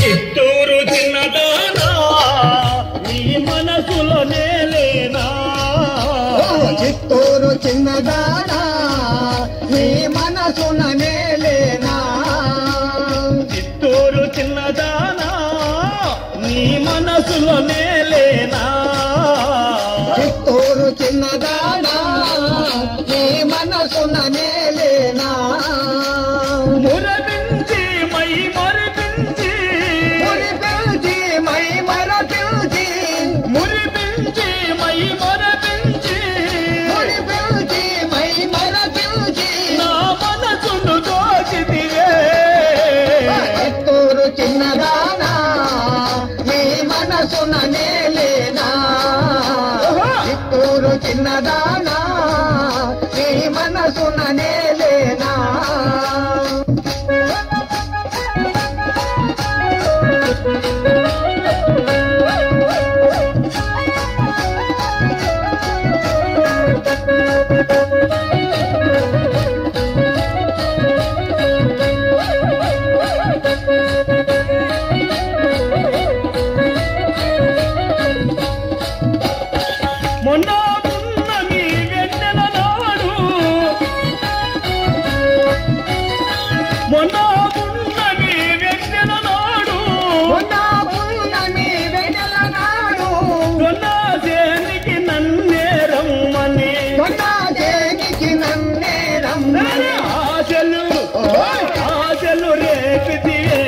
చిత్తూరు చిన్నదానా నీ మనసులో నేలేనా చిత్తూరు చిన్నదానా నీ మనసున నేలేనా చిత్తూరు చిన్నదానా నీ మనసులో నేలేనా చిత్తూరు చిన్నదానా నీ మనసున నేలేనా మురపించి మై మరిపించి మురిపించి మై మరపించి మురిపించి మై మరపించి మురిపించి మై మరపించి నా మనసును దోచితివే చిత్తూరు చిన్నదానా నీ మనసున నేలేనా చిత్తూరు చిన్నదానా నీ మనసున నేలేనా మొన్న పున్నమి వెన్నెల నాడు మొన్న పున్నమి వెన్నెల నాడు మొన్న పున్నమి వెన్నెల నాడు కొన్న దేనికి నన్నే రమ్మని కొన్నాదేనికి నన్నే రమ్మని ఆశలు రేపితివే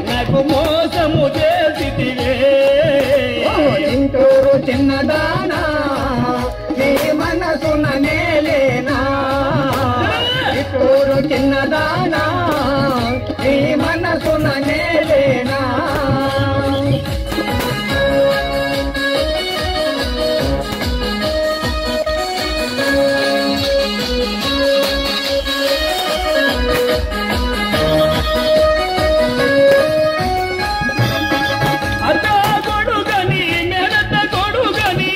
నాకు మోసము చేసితివే చిత్తూరు చిన్నదానా నీ మనసున నేలేనా చిత్తూరు చిన్నదానా నీ మనసున నేలేనా అత్త కొడుగని మెడత కొడుగని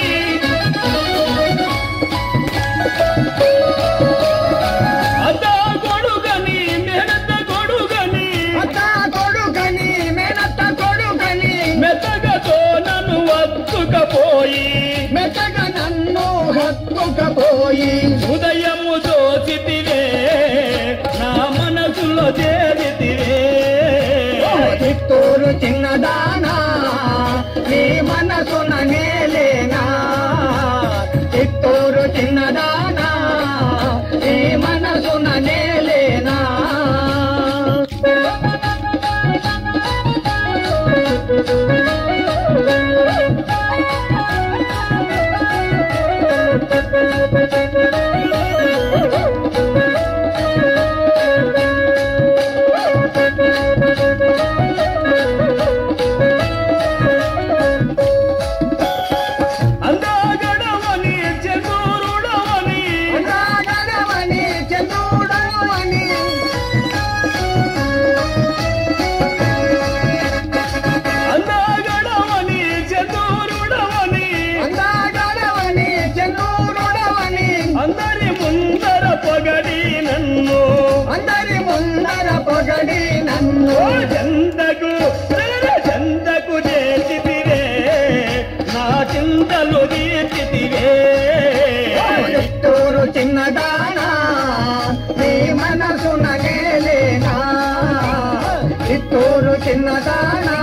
అత్త కొడుగని మెడత కొడుగని అత్త కొడుకని మెనత్త కొడుకని మెత్తగతో నన్ను వత్తుకపోయి మెత్తగా నన్ను హత్తుకపోయి ఉదయము దోచితివే నా మనసులో చేరితివే చిత్తూరు చిన్నదానా నీ మనసున నేలేనా చిత్తూరు చిన్నదానా నీ మనసున నేలేనా అందగడవని చతురుడవని గడవని చంద్రుడవని అందగడవని చతురుడవని గడవని చంద్రుడవని అందరి ముందర పొగడి నన్ను అందరి ముందర పొగడి నన్ను చెందకు చేసితివే నా చింతలు తీర్చితివే చిత్తూరు చిన్నదానా నీ మనసున నేలేనా చిత్తూరు చిన్నదానా